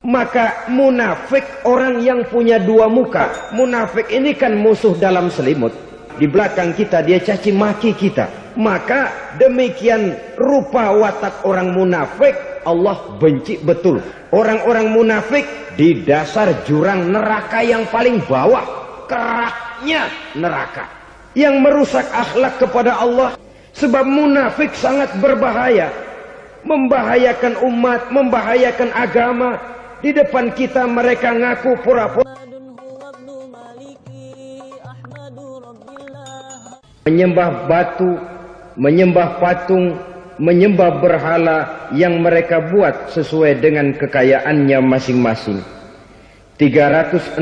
Maka munafik orang yang punya dua muka. Munafik ini kan musuh dalam selimut. Di belakang kita dia caci maki kita. Maka demikian rupa watak orang munafik Allah benci betul. Orang-orang munafik di dasar jurang neraka yang paling bawah, keraknya neraka, yang merusak akhlak kepada Allah. Sebab munafik sangat berbahaya, membahayakan umat, membahayakan agama. Di depan kita mereka ngaku pura-pura menyembah batu, menyembah patung, menyembah berhala yang mereka buat sesuai dengan kekayaannya masing-masing. 360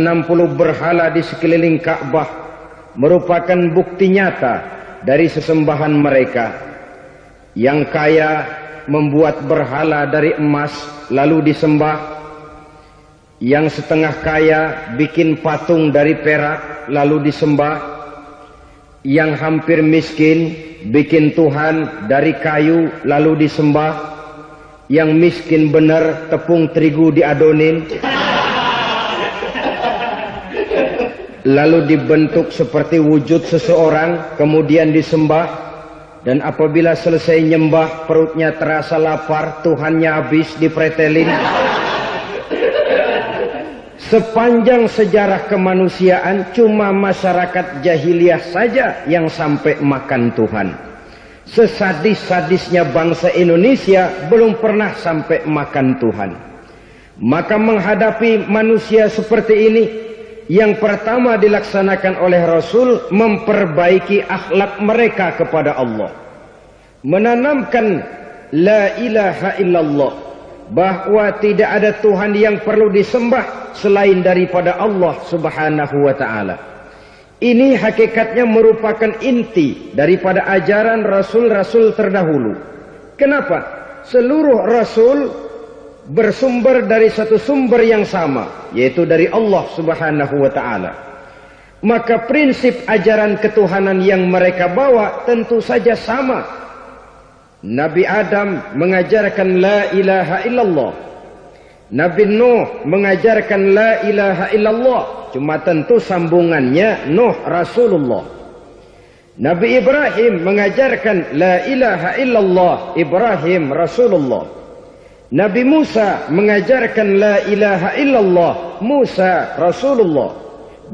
berhala di sekeliling Ka'bah merupakan bukti nyata dari sesembahan mereka. Yang kaya membuat berhala dari emas lalu disembah. Yang setengah kaya bikin patung dari perak lalu disembah. Yang hampir miskin bikin Tuhan dari kayu lalu disembah. Yang miskin benar tepung terigu diadonin lalu dibentuk seperti wujud seseorang kemudian disembah. Dan apabila selesai nyembah perutnya terasa lapar, Tuhannya habis dipretelin. Sepanjang sejarah kemanusiaan cuma masyarakat jahiliyah saja yang sampai makan Tuhan. Sesadis-sadisnya bangsa Indonesia belum pernah sampai makan Tuhan. Maka menghadapi manusia seperti ini, yang pertama dilaksanakan oleh Rasul memperbaiki akhlak mereka kepada Allah. Menanamkan la ilaha illallah, bahwa tidak ada Tuhan yang perlu disembah selain daripada Allah subhanahu wa ta'ala. Ini hakikatnya merupakan inti daripada ajaran Rasul-Rasul terdahulu. Kenapa? Seluruh Rasul bersumber dari satu sumber yang sama, yaitu dari Allah subhanahu wa ta'ala. Maka prinsip ajaran ketuhanan yang mereka bawa tentu saja sama. Nabi Adam mengajarkan la ilaha illallah. Nabi Nuh mengajarkan la ilaha illallah. Cuma tentu sambungannya Nuh Rasulullah. Nabi Ibrahim mengajarkan la ilaha illallah, Ibrahim Rasulullah. Nabi Musa mengajarkan la ilaha illallah, Musa Rasulullah.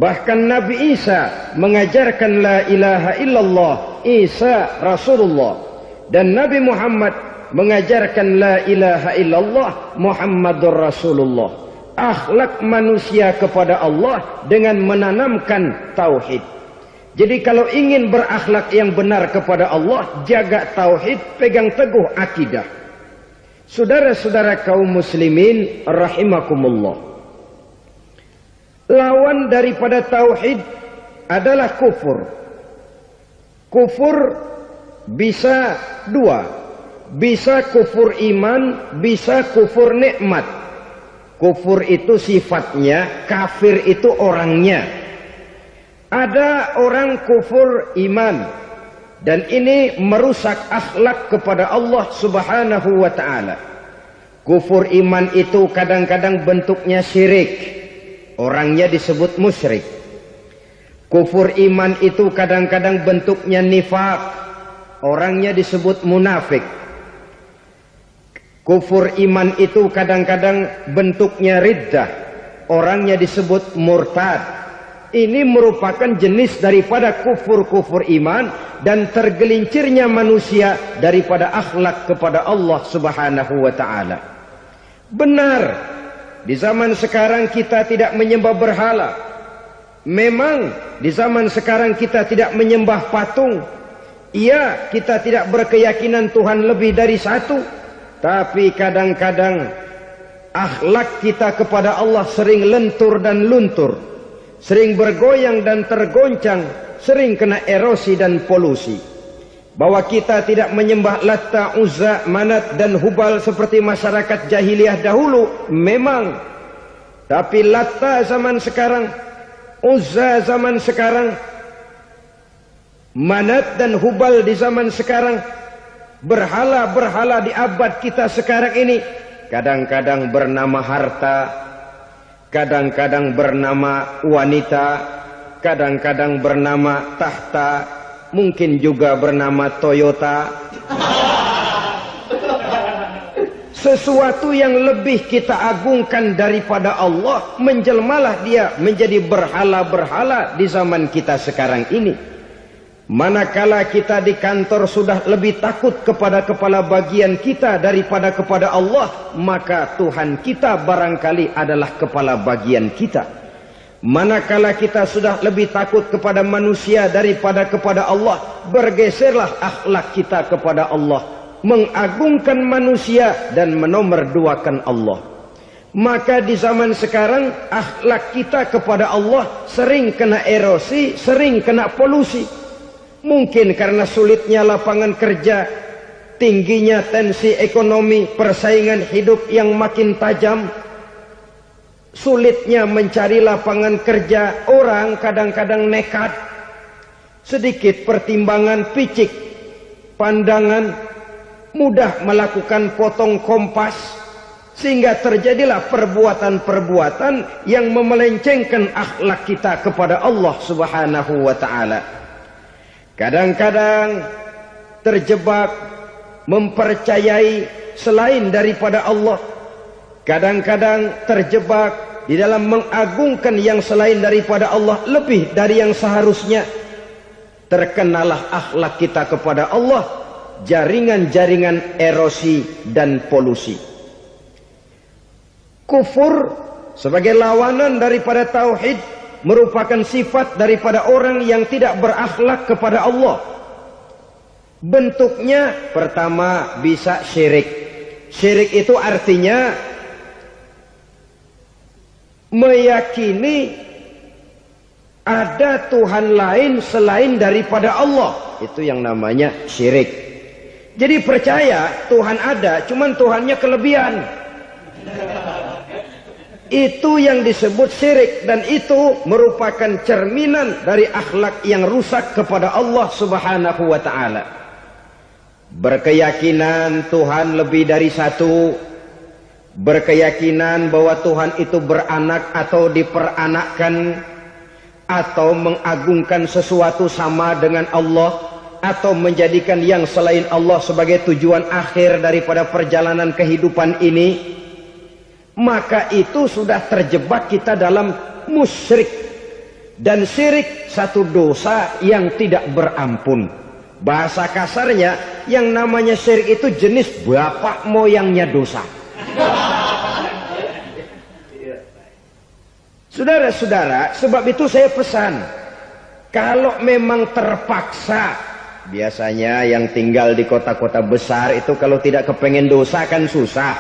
Bahkan Nabi Isa mengajarkan la ilaha illallah, Isa Rasulullah. Dan Nabi Muhammad mengajarkan la ilaha illallah, Muhammadur Rasulullah. Akhlak manusia kepada Allah dengan menanamkan tauhid. Jadi kalau ingin berakhlak yang benar kepada Allah, jaga tauhid, pegang teguh akidah. Saudara-saudara kaum muslimin rahimakumullah, lawan daripada tauhid adalah kufur. Kufur bisa dua, bisa kufur iman, bisa kufur nikmat. Kufur itu sifatnya, kafir itu orangnya. Ada orang kufur iman, dan ini merusak akhlak kepada Allah subhanahu wa ta'ala. Kufur iman itu kadang-kadang bentuknya syirik, orangnya disebut musyrik. Kufur iman itu kadang-kadang bentuknya nifaq, orangnya disebut munafik. Kufur iman itu kadang-kadang bentuknya riddah, orangnya disebut murtad. Ini merupakan jenis daripada kufur-kufur iman dan tergelincirnya manusia daripada akhlak kepada Allah subhanahu wa ta'ala. Benar, di zaman sekarang kita tidak menyembah berhala. Memang di zaman sekarang kita tidak menyembah patung. Iya, kita tidak berkeyakinan Tuhan lebih dari satu. Tapi kadang-kadang akhlak kita kepada Allah sering lentur dan luntur, sering bergoyang dan tergoncang, sering kena erosi dan polusi. Bahwa kita tidak menyembah Latta, Uzza, Manat dan Hubal seperti masyarakat jahiliyah dahulu, memang. Tapi Latta zaman sekarang, Uzza zaman sekarang, Manat dan Hubal di zaman sekarang, berhala-berhala di abad kita sekarang ini kadang-kadang bernama harta, kadang-kadang bernama wanita, kadang-kadang bernama tahta, mungkin juga bernama Toyota. Sesuatu yang lebih kita agungkan daripada Allah, menjelmalah dia menjadi berhala-berhala di zaman kita sekarang ini. Manakala kita di kantor sudah lebih takut kepada kepala bagian kita daripada kepada Allah, maka Tuhan kita barangkali adalah kepala bagian kita. Manakala kita sudah lebih takut kepada manusia daripada kepada Allah, bergeserlah akhlak kita kepada Allah, mengagungkan manusia dan menomorduakan Allah. Maka di zaman sekarang akhlak kita kepada Allah sering kena erosi, sering kena polusi. Mungkin karena sulitnya lapangan kerja, tingginya tensi ekonomi, persaingan hidup yang makin tajam, sulitnya mencari lapangan kerja, orang kadang-kadang nekat, sedikit pertimbangan, picik pandangan, mudah melakukan potong kompas, sehingga terjadilah perbuatan-perbuatan yang memelencengkan akhlak kita kepada Allah Subhanahu wa ta'ala. Kadang-kadang terjebak mempercayai selain daripada Allah, kadang-kadang terjebak di dalam mengagungkan yang selain daripada Allah lebih dari yang seharusnya. Terkenalah akhlak kita kepada Allah jaringan-jaringan erosi dan polusi. Kufur sebagai lawanan daripada tauhid merupakan sifat daripada orang yang tidak berakhlak kepada Allah. Bentuknya pertama bisa syirik. Syirik itu artinya meyakini ada Tuhan lain selain daripada Allah. Itu yang namanya syirik. Jadi percaya Tuhan ada, cuman Tuhannya kelebihan. Itu yang disebut syirik, dan itu merupakan cerminan dari akhlak yang rusak kepada Allah Subhanahu wa ta'ala. Berkeyakinan Tuhan lebih dari satu, berkeyakinan bahwa Tuhan itu beranak atau diperanakkan, atau mengagungkan sesuatu sama dengan Allah, atau menjadikan yang selain Allah sebagai tujuan akhir daripada perjalanan kehidupan ini, maka itu sudah terjebak kita dalam musyrik. Dan syirik satu dosa yang tidak berampun. Bahasa kasarnya, yang namanya syirik itu jenis bapak moyangnya dosa. Saudara-saudara, sebab itu saya pesan, kalau memang terpaksa, biasanya yang tinggal di kota-kota besar itu kalau tidak kepengen dosa kan susah.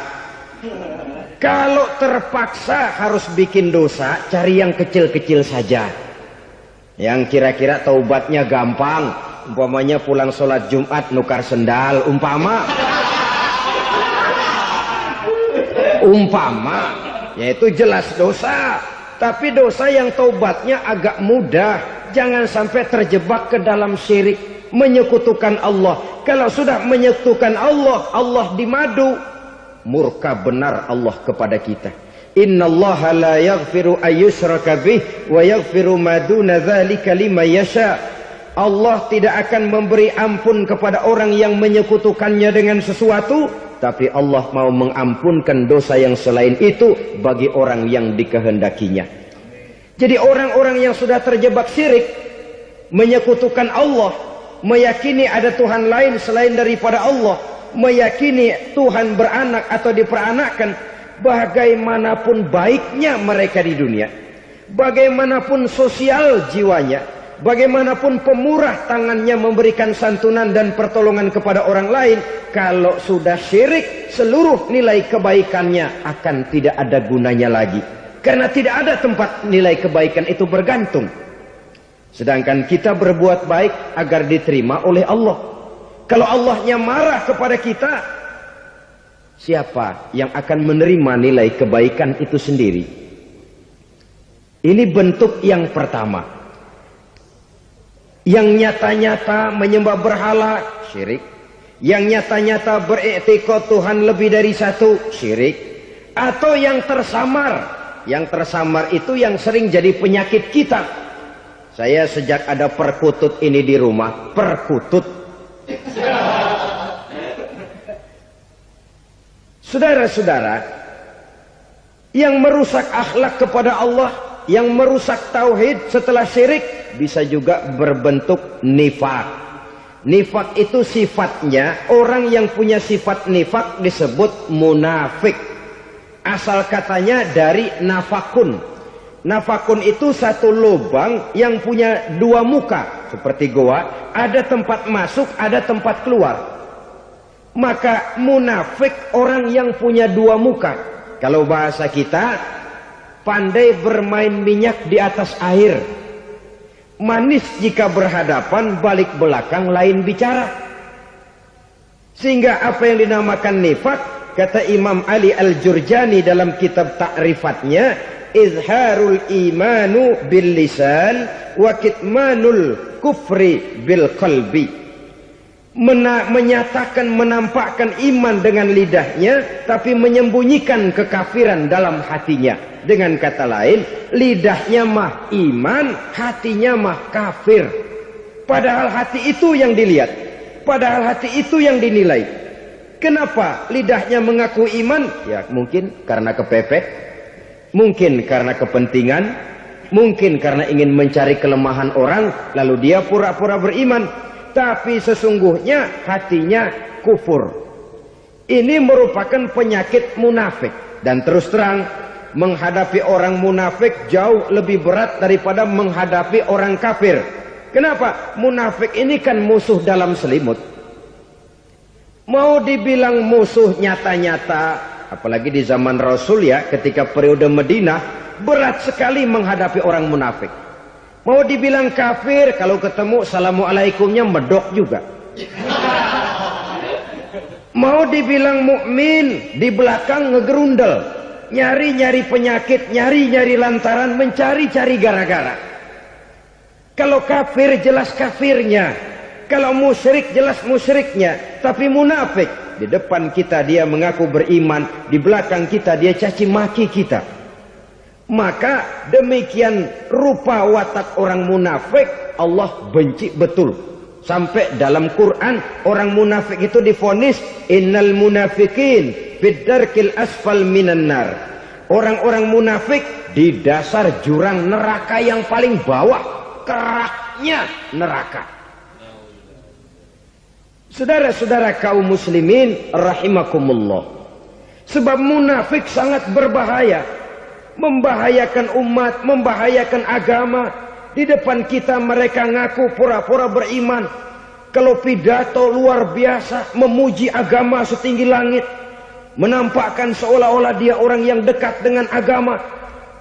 Kalau terpaksa harus bikin dosa, cari yang kecil-kecil saja, yang kira-kira taubatnya gampang. Umpamanya pulang sholat Jumat nukar sendal, umpama, yaitu jelas dosa. Tapi dosa yang taubatnya agak mudah. Jangan sampai terjebak ke dalam syirik, menyekutukan Allah. Kalau sudah menyekutukan Allah, Allah dimadu, murka benar Allah kepada kita. Innallaha la yaghfiru ayyushraka bih wa yaghfiru ma duna dzalika liman yasha. Allah tidak akan memberi ampun kepada orang yang menyekutukannya dengan sesuatu, tapi Allah mau mengampunkan dosa yang selain itu bagi orang yang dikehendakinya. Jadi orang-orang yang sudah terjebak syirik, menyekutukan Allah, meyakini ada Tuhan lain selain daripada Allah, meyakini Tuhan beranak atau diperanakkan, bagaimanapun baiknya mereka di dunia, bagaimanapun sosial jiwanya, bagaimanapun pemurah tangannya memberikan santunan dan pertolongan kepada orang lain, kalau sudah syirik, seluruh nilai kebaikannya akan tidak ada gunanya lagi. Karena tidak ada tempat nilai kebaikan itu bergantung. Sedangkan kita berbuat baik agar diterima oleh Allah. Kalau Allahnya marah kepada kita, siapa yang akan menerima nilai kebaikan itu sendiri? Ini bentuk yang pertama. Yang nyata-nyata menyembah berhala, syirik. yang nyata-nyata beriktikad Tuhan lebih dari satu, syirik. Atau yang tersamar. Yang tersamar itu yang sering jadi penyakit kita. Saya sejak ada perkutut ini di rumah, perkutut. Saudara-saudara, yang merusak akhlak kepada Allah, yang merusak tauhid setelah syirik, bisa juga berbentuk nifak. Nifak itu sifatnya, orang yang punya sifat nifak disebut munafik. Asal katanya dari nafakun. Nafakun itu satu lubang yang punya dua muka, seperti goa, ada tempat masuk, ada tempat keluar. Maka munafik orang yang punya dua muka. Kalau bahasa kita, pandai bermain minyak di atas air. Manis jika berhadapan, balik belakang lain bicara. Sehingga apa yang dinamakan nifak, kata Imam Ali Al-Jurjani dalam kitab ta'rifatnya, izharul imanu bil lisan wa kitmanul kufri bil qalbi. Menyatakan, menampakkan iman dengan lidahnya, tapi menyembunyikan kekafiran dalam hatinya. Dengan kata lain, lidahnya mah iman, hatinya mah kafir. Padahal hati itu yang dilihat, padahal hati itu yang dinilai. Kenapa lidahnya mengaku iman? Ya mungkin karena kepepet, mungkin karena kepentingan, mungkin karena ingin mencari kelemahan orang, lalu dia pura-pura beriman. Tapi sesungguhnya hatinya kufur. Ini merupakan penyakit munafik. Dan terus terang, menghadapi orang munafik jauh lebih berat daripada menghadapi orang kafir. Kenapa? Munafik ini kan musuh dalam selimut. Mau dibilang musuh nyata-nyata, apalagi di zaman Rasul ya, ketika periode Madinah, berat sekali menghadapi orang munafik. Mau dibilang kafir, kalau ketemu assalamualaikumnya medok juga. Mau dibilang mukmin, di belakang ngegerundel, nyari-nyari penyakit, nyari-nyari lantaran, mencari-cari gara-gara. Kalau kafir jelas kafirnya, kalau musyrik jelas musyriknya. Tapi munafik, di depan kita dia mengaku beriman, di belakang kita dia caci maki kita. Maka demikian rupa watak orang munafik, Allah benci betul. Sampai dalam Quran orang munafik itu divonis innal munafikin fid darkil asfal minan nar. Orang-orang munafik di dasar jurang neraka yang paling bawah, keraknya neraka. Saudara-saudara kaum muslimin rahimakumullah. Sebab munafik sangat berbahaya. Membahayakan umat, membahayakan agama. Di depan kita mereka ngaku pura-pura beriman. Kalau pidato luar biasa, memuji agama setinggi langit, menampakkan seolah-olah dia orang yang dekat dengan agama.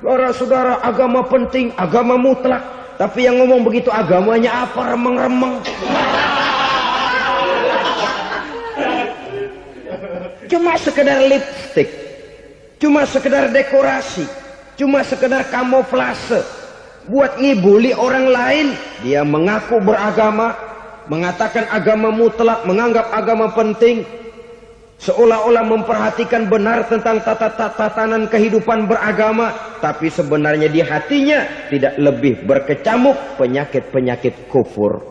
Saudara-saudara, agama penting, agama mutlak. Tapi yang ngomong begitu agamanya apa? Remeng-remeng. Cuma sekedar lipstick, cuma sekedar dekorasi, cuma sekedar kamuflase buat ngibuli orang lain. Dia mengaku beragama, mengatakan agama mutlak, menganggap agama penting, seolah-olah memperhatikan benar tentang tatanan kehidupan beragama, tapi sebenarnya di hatinya tidak lebih berkecamuk penyakit-penyakit kufur.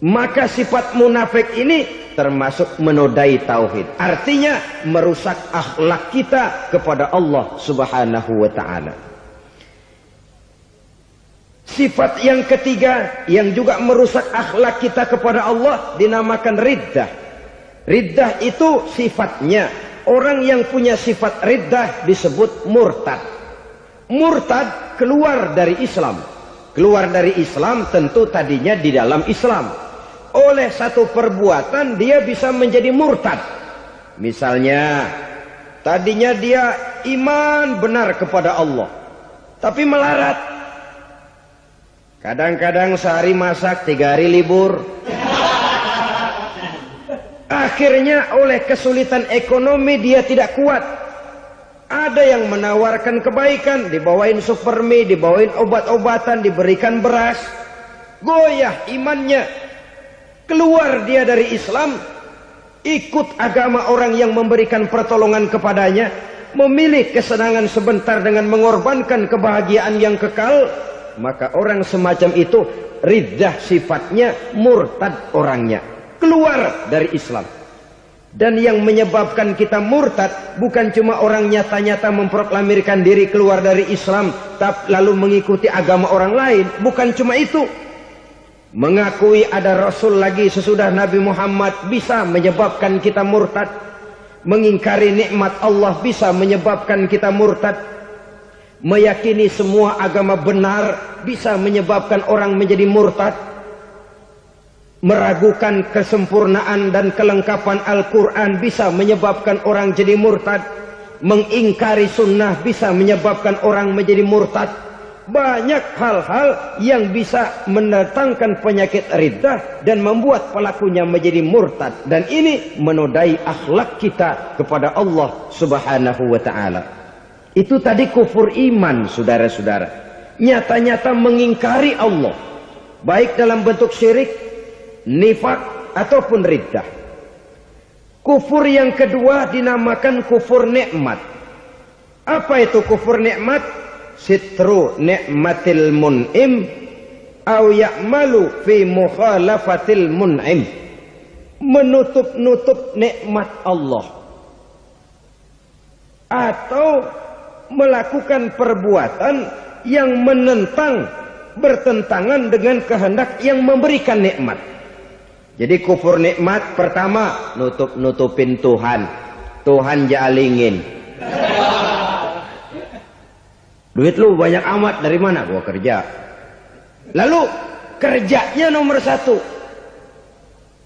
Maka sifat munafik ini termasuk menodai tauhid. Artinya merusak akhlak kita kepada Allah Subhanahu wa ta'ala. Sifat yang ketiga yang juga merusak akhlak kita kepada Allah dinamakan riddah. Riddah itu sifatnya, orang yang punya sifat riddah disebut murtad. Murtad keluar dari Islam. Keluar dari Islam tentu tadinya di dalam Islam. Oleh satu perbuatan dia bisa menjadi murtad. Misalnya tadinya dia iman benar kepada Allah, tapi melarat. Kadang-kadang sehari masak, 3 hari libur. Akhirnya oleh kesulitan ekonomi dia tidak kuat. Ada yang menawarkan kebaikan, dibawain supermi, dibawain obat-obatan, diberikan beras. Goyah imannya. Keluar dia dari Islam, ikut agama orang yang memberikan pertolongan kepadanya, memilih kesenangan sebentar dengan mengorbankan kebahagiaan yang kekal, maka orang semacam itu riddah sifatnya, murtad orangnya, keluar dari Islam. Dan yang menyebabkan kita murtad bukan cuma orang nyata-nyata memproklamirkan diri keluar dari Islam lalu mengikuti agama orang lain, bukan cuma itu. Mengakui ada Rasul lagi sesudah Nabi Muhammad bisa menyebabkan kita murtad. Mengingkari nikmat Allah bisa menyebabkan kita murtad. Meyakini semua agama benar bisa menyebabkan orang menjadi murtad. Meragukan kesempurnaan dan kelengkapan Al-Quran bisa menyebabkan orang jadi murtad. Mengingkari sunnah bisa menyebabkan orang menjadi murtad. Banyak hal-hal yang bisa mendatangkan penyakit riddah dan membuat pelakunya menjadi murtad. Dan ini menodai akhlak kita kepada Allah Subhanahu wa ta'ala. Itu tadi kufur iman, saudara-saudara. Nyata-nyata mengingkari Allah, baik dalam bentuk syirik, nifak ataupun riddah. Kufur yang kedua dinamakan kufur nikmat. Apa itu kufur nikmat? Sitru nikmatil mun'im au ya'malu fi mukhalafatil mun'im. Menutup-nutup nikmat Allah atau melakukan perbuatan yang menentang, bertentangan dengan kehendak yang memberikan nikmat. Jadi kufur nikmat pertama, nutup-nutupin Tuhan. Tuhan jalingin. Duit lu banyak amat, dari mana? Gua kerja. Lalu kerjanya nomor satu.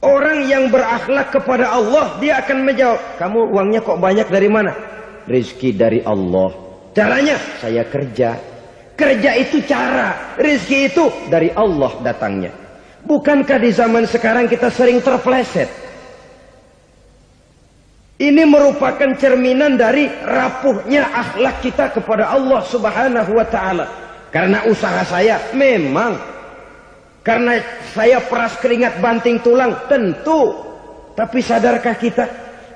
Orang yang berakhlak kepada Allah, dia akan menjawab, kamu uangnya kok banyak, dari mana? Rizki dari Allah. Caranya, saya kerja. Kerja itu cara, rizki itu dari Allah datangnya. Bukankah di zaman sekarang kita sering terpeleset? Ini merupakan cerminan dari rapuhnya akhlak kita kepada Allah Subhanahu wa ta'ala. Karena usaha saya memang, karena saya peras keringat banting tulang, tentu. Tapi sadarkah kita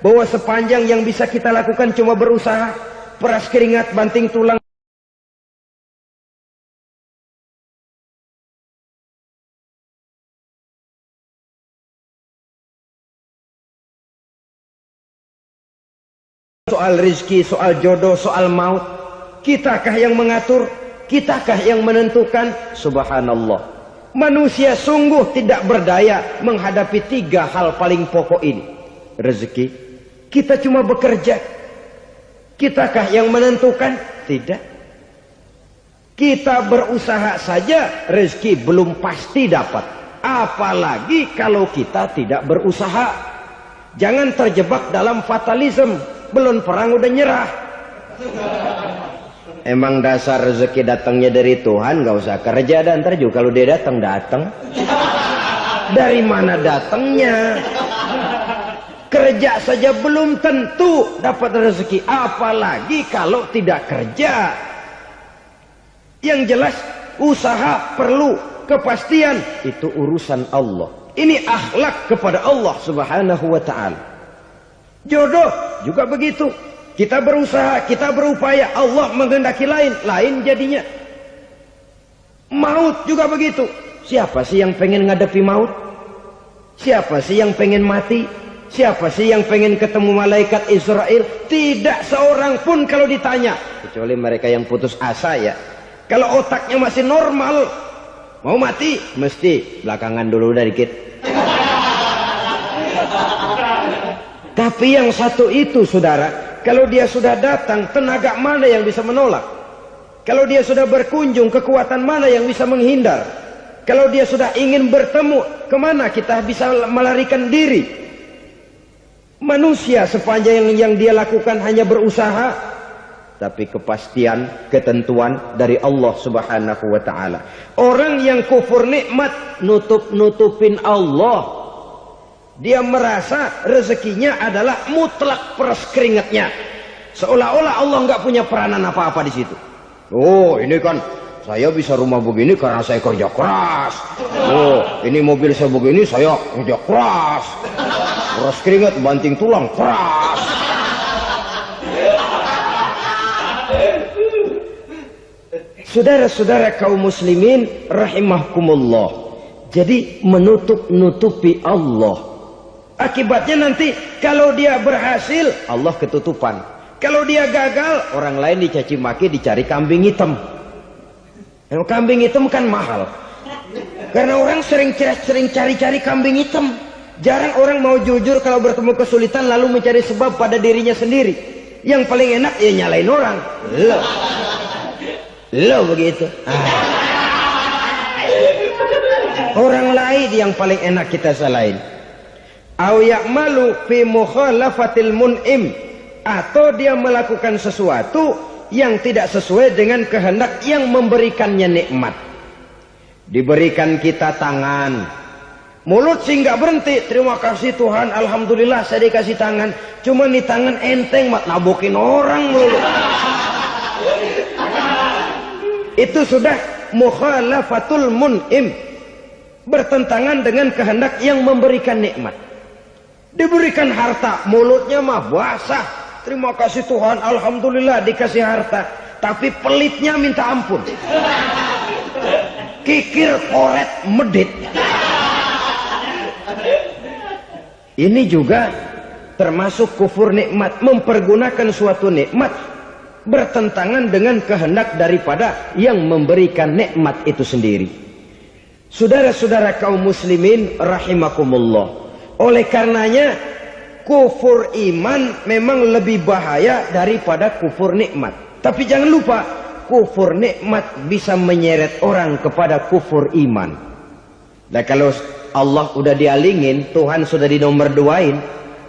bahwa sepanjang yang bisa kita lakukan cuma berusaha, peras keringat banting tulang, soal rizki, soal jodoh, soal maut, kitakah yang mengatur? Kitakah yang menentukan? Subhanallah. Manusia sungguh tidak berdaya menghadapi tiga hal paling pokok ini. Rezeki, kita cuma bekerja. Kitakah yang menentukan? Tidak. Kita berusaha saja, rezeki belum pasti dapat. Apalagi kalau kita tidak berusaha. Jangan terjebak dalam fatalisme. Belum perang udah nyerah. Emang dasar rezeki datangnya dari Tuhan, gak usah kerja, dan ntar juga kalau dia datang. Dari mana datangnya? Kerja saja belum tentu dapat rezeki, apalagi kalau tidak kerja. Yang jelas usaha perlu kepastian, itu urusan Allah. Ini akhlak kepada Allah Subhanahu wa ta'ala. Jodoh juga begitu. Kita berusaha, kita berupaya, Allah menghendaki lain jadinya. Maut juga begitu. Siapa sih yang pengen ngadepi maut? Siapa sih yang pengen mati? Siapa sih yang pengen ketemu malaikat Israel? Tidak seorang pun kalau ditanya, kecuali mereka yang putus asa ya. Kalau otaknya masih normal, mau mati mesti belakangan dulu udah dikit. Tapi yang satu itu, saudara, kalau dia sudah datang, tenaga mana yang bisa menolak? Kalau dia sudah berkunjung, kekuatan mana yang bisa menghindar? Kalau dia sudah ingin bertemu, kemana kita bisa melarikan diri? Manusia sepanjang yang dia lakukan hanya berusaha, tapi kepastian, ketentuan dari Allah Subhanahu wa ta'ala. Orang yang kufur nikmat, nutupin Allah. Dia merasa rezekinya adalah mutlak peras keringatnya. Seolah-olah Allah nggak punya peranan apa-apa di situ. Oh, ini kan saya bisa rumah begini karena saya kerja keras. Oh, ini mobil saya begini, saya kerja keras. Beras keringat banting tulang, keras. Saudara-saudara kaum muslimin rahimahkumullah. Jadi menutup-nutupi Allah. Akibatnya nanti kalau dia berhasil, Allah ketutupan. Kalau dia gagal, orang lain dicaci maki, dicari kambing hitam. Yang kambing hitam kan mahal. Karena orang sering cari-cari kambing hitam. Jarang orang mau jujur kalau bertemu kesulitan lalu mencari sebab pada dirinya sendiri. Yang paling enak ya nyalain orang. Lo begitu. Orang lain yang paling enak kita salahin. Au ya'malu fi mukhalafatil mun'im, atau dia melakukan sesuatu yang tidak sesuai dengan kehendak yang memberikannya nikmat. Diberikan kita tangan, mulut sih nggak berhenti. Terima kasih Tuhan, alhamdulillah saya dikasih tangan. Cuma nih tangan enteng mat nabokin orang mulu. Itu sudah mukhalafatul mun'im, bertentangan dengan kehendak yang memberikan nikmat. Diberikan harta, mulutnya mah basah. Terima kasih Tuhan, alhamdulillah dikasih harta. Tapi pelitnya minta ampun. Kikir, koret, medit. Ini juga termasuk kufur nikmat, mempergunakan suatu nikmat bertentangan dengan kehendak daripada yang memberikan nikmat itu sendiri. Saudara-saudara kaum muslimin rahimakumullah. Oleh karenanya kufur iman memang lebih bahaya daripada kufur nikmat. Tapi jangan lupa, kufur nikmat bisa menyeret orang kepada kufur iman. Nah kalau Allah udah dialingin, Tuhan sudah dinomor duain,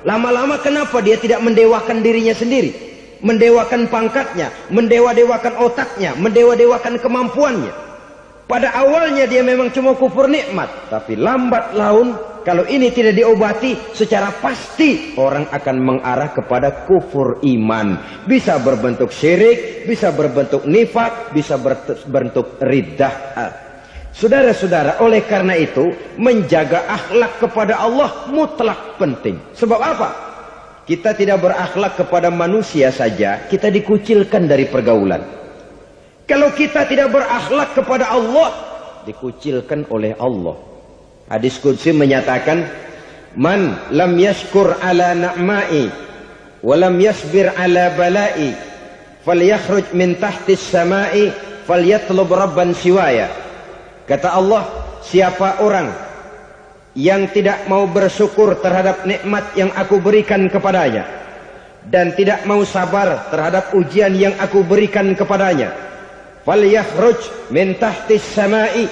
lama-lama kenapa dia tidak mendewakan dirinya sendiri? Mendewakan pangkatnya, mendewa-dewakan otaknya, mendewa-dewakan kemampuannya. Pada awalnya dia memang cuma kufur nikmat, tapi lambat laun kalau ini tidak diobati secara pasti orang akan mengarah kepada kufur iman. Bisa berbentuk syirik, bisa berbentuk nifak, bisa berbentuk riddah. Saudara-saudara, oleh karena itu menjaga akhlak kepada Allah mutlak penting. Sebab apa? Kita tidak berakhlak kepada manusia saja, kita dikucilkan dari pergaulan. Kalau kita tidak berakhlak kepada Allah, dikucilkan oleh Allah. Hadis qudsi menyatakan, man lam yashkur ala na'ma'i wa lam yasbir ala bala'i falyakhruj min tahtis sama'i falyatlub rabban siwaya. Kata Allah, siapa orang yang tidak mau bersyukur terhadap nikmat yang aku berikan kepadanya dan tidak mau sabar terhadap ujian yang aku berikan kepadanya, falyakhruj min tahtis sama'i,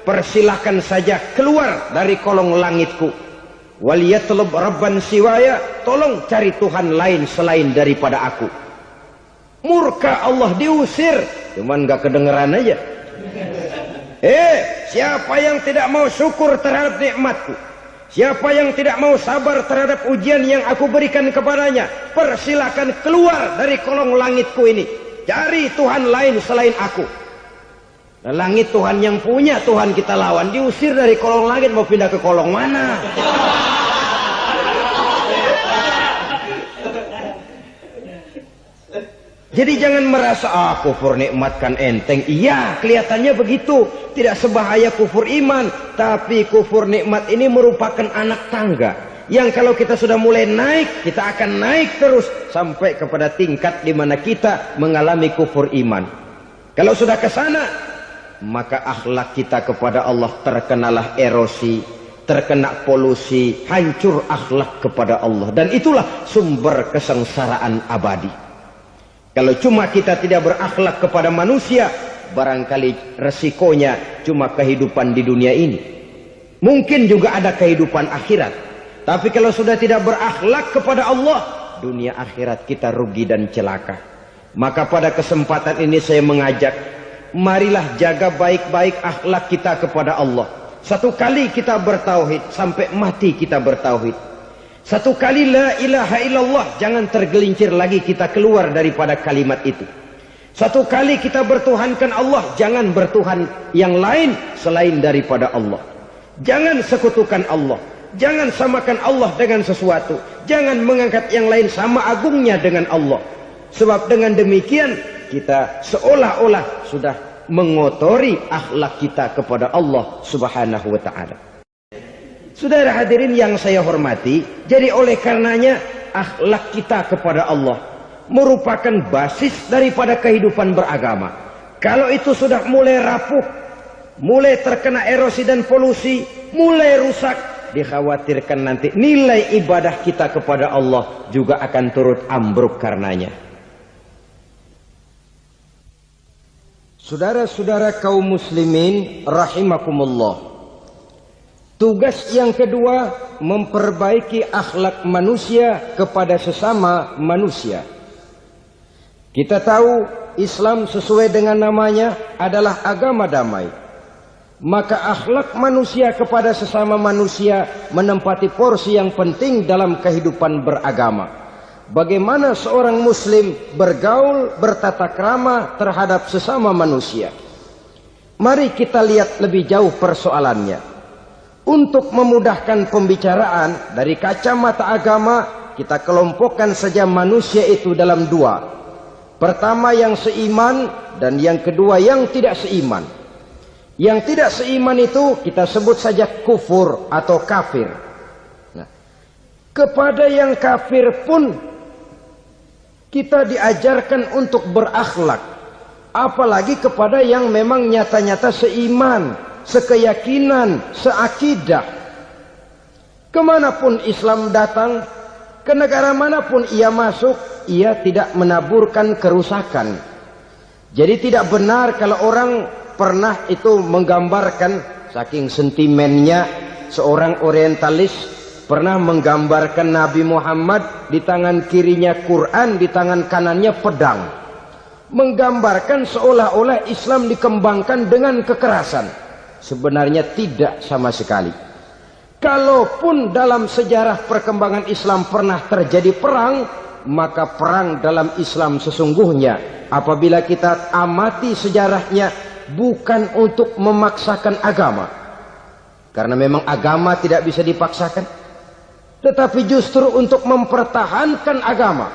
persilahkan saja keluar dari kolong langitku, waliyatlub rabban siwaya, tolong cari Tuhan lain selain daripada aku. Murka Allah, diusir, cuman gak kedengeran aja. Siapa yang tidak mau syukur terhadap nikmatku, siapa yang tidak mau sabar terhadap ujian yang aku berikan kepadanya, persilahkan keluar dari kolong langitku ini, cari Tuhan lain selain aku. Nah, langit Tuhan yang punya, Tuhan kita lawan, diusir dari kolong langit, mau pindah ke kolong mana? Jadi jangan merasa kufur nikmat kan enteng. Iya, kelihatannya begitu, tidak sebahaya kufur iman. Tapi kufur nikmat ini merupakan anak tangga yang kalau kita sudah mulai naik, kita akan naik terus sampai kepada tingkat di mana kita mengalami kufur iman. Kalau sudah ke sana, maka akhlak kita kepada Allah terkenalah erosi, terkena polusi, hancur akhlak kepada Allah, dan itulah sumber kesengsaraan abadi. Kalau cuma kita tidak berakhlak kepada manusia, barangkali resikonya cuma kehidupan di dunia ini. Mungkin juga ada kehidupan akhirat. Tapi kalau sudah tidak berakhlak kepada Allah, dunia akhirat kita rugi dan celaka. Maka pada kesempatan ini saya mengajak, marilah jaga baik-baik akhlak kita kepada Allah. Satu kali kita bertauhid, sampai mati kita bertauhid. Satu kali la ilaha illallah, jangan tergelincir lagi kita keluar daripada kalimat itu. Satu kali kita bertuhankan Allah, jangan bertuhan yang lain selain daripada Allah. Jangan sekutukan Allah. Jangan samakan Allah dengan sesuatu. Jangan mengangkat yang lain sama agungnya dengan Allah. Sebab dengan demikian kita seolah-olah sudah mengotori akhlak kita kepada Allah Subhanahu wa ta'ala. Saudara hadirin yang saya hormati, jadi oleh karenanya akhlak kita kepada Allah merupakan basis daripada kehidupan beragama. Kalau itu sudah mulai rapuh, mulai terkena erosi dan polusi, mulai rusak, dikhawatirkan nanti nilai ibadah kita kepada Allah juga akan turut ambruk karenanya. Saudara-saudara kaum muslimin rahimakumullah, tugas yang kedua memperbaiki akhlak manusia kepada sesama manusia. Kita tahu Islam sesuai dengan namanya adalah agama damai. Maka akhlak manusia kepada sesama manusia menempati porsi yang penting dalam kehidupan beragama. Bagaimana seorang muslim bergaul, bertata krama terhadap sesama manusia. Mari kita lihat lebih jauh persoalannya. Untuk memudahkan pembicaraan dari kacamata agama, kita kelompokkan saja manusia itu dalam dua. Pertama yang seiman dan yang kedua yang tidak seiman. Yang tidak seiman itu kita sebut saja kufur atau kafir. Nah, kepada yang kafir pun kita diajarkan untuk berakhlak. Apalagi kepada yang memang nyata-nyata seiman, sekeyakinan, seakidah. Kemanapun Islam datang, ke negara manapun ia masuk, ia tidak menaburkan kerusakan. Jadi tidak benar kalau orang pernah itu menggambarkan, saking sentimennya seorang orientalis pernah menggambarkan Nabi Muhammad di tangan kirinya Quran, di tangan kanannya pedang. Menggambarkan seolah-olah Islam dikembangkan dengan kekerasan. Sebenarnya tidak sama sekali. Kalaupun dalam sejarah perkembangan Islam pernah terjadi perang, maka perang dalam Islam sesungguhnya apabila kita amati sejarahnya bukan untuk memaksakan agama. Karena memang agama tidak bisa dipaksakan. Tetapi justru untuk mempertahankan agama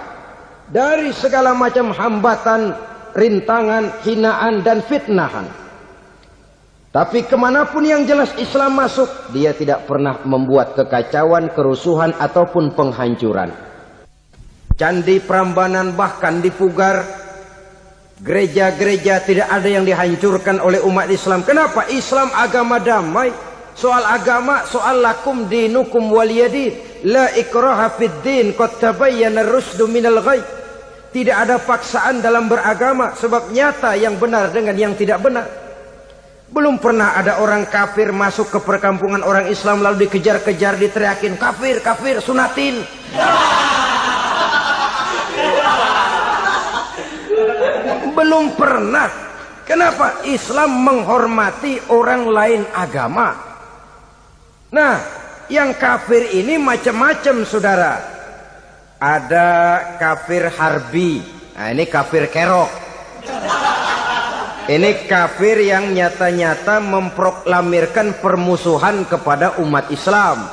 dari segala macam hambatan, rintangan, hinaan, dan fitnahan. Tapi kemanapun yang jelas Islam masuk, dia tidak pernah membuat kekacauan, kerusuhan, ataupun penghancuran. Candi Prambanan bahkan dipugar, gereja-gereja tidak ada yang dihancurkan oleh umat Islam. Kenapa? Islam agama damai. Soal agama, soal lakum dinukum waliyadin. La ikraha fid din, qad tabayyana ar-rusdu minal ghayy. Tidak ada paksaan dalam beragama, sebab nyata yang benar dengan yang tidak benar. Belum pernah ada orang kafir masuk ke perkampungan orang Islam lalu dikejar-kejar, diteriakin kafir, kafir, sunatin. Belum pernah. Kenapa? Islam menghormati orang lain agama. Nah, yang kafir ini macam-macam saudara. Ada kafir harbi. Nah, ini kafir kerok. Ini kafir yang nyata-nyata memproklamirkan permusuhan kepada umat Islam.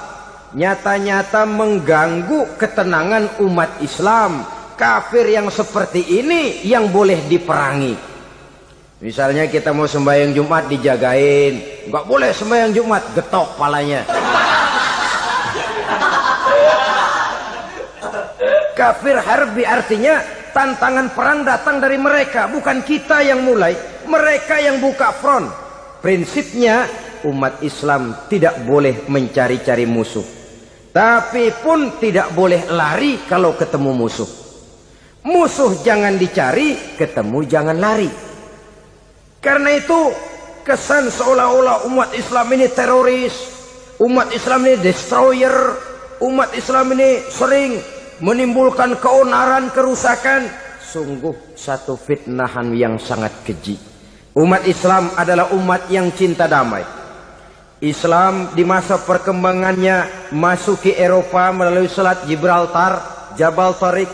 Nyata-nyata mengganggu ketenangan umat Islam. Kafir yang seperti ini yang boleh diperangi. Misalnya kita mau sembahyang Jumat dijagain, nggak boleh sembahyang Jumat, getok palanya. Kafir harbi artinya tantangan perang datang dari mereka, bukan kita yang mulai, mereka yang buka front. Prinsipnya umat Islam tidak boleh mencari-cari musuh, tapi pun tidak boleh lari kalau ketemu musuh. Musuh jangan dicari, ketemu jangan lari. Karena itu kesan seolah-olah umat Islam ini teroris, umat Islam ini destroyer, umat Islam ini sering menimbulkan keonaran, kerusakan. Sungguh satu fitnahan yang sangat keji. Umat Islam adalah umat yang cinta damai. Islam di masa perkembangannya masuki Eropa melalui Selat Gibraltar, Jabal Tariq,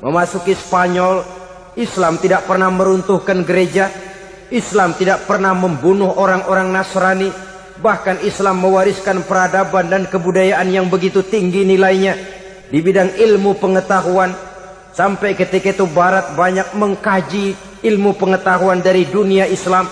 memasuki Spanyol. Islam tidak pernah meruntuhkan gereja. Islam tidak pernah membunuh orang-orang Nasrani. Bahkan Islam mewariskan peradaban dan kebudayaan yang begitu tinggi nilainya di bidang ilmu pengetahuan. Sampai ketika itu Barat banyak mengkaji ilmu pengetahuan dari dunia Islam.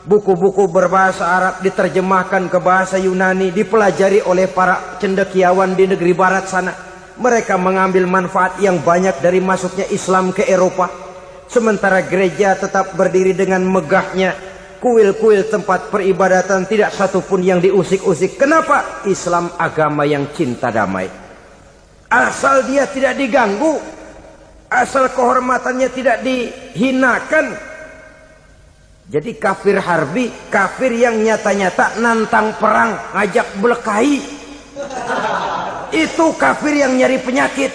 Buku-buku berbahasa Arab diterjemahkan ke bahasa Yunani, dipelajari oleh para cendekiawan di negeri Barat sana. Mereka mengambil manfaat yang banyak dari masuknya Islam ke Eropa. Sementara gereja tetap berdiri dengan megahnya. Kuil-kuil tempat peribadatan tidak satupun yang diusik-usik. Kenapa? Islam agama yang cinta damai. Asal dia tidak diganggu, asal kehormatannya tidak dihinakan. Jadi kafir harbi, kafir yang nyata-nyata nantang perang, ngajak berkelahi. Itu kafir yang nyari penyakit.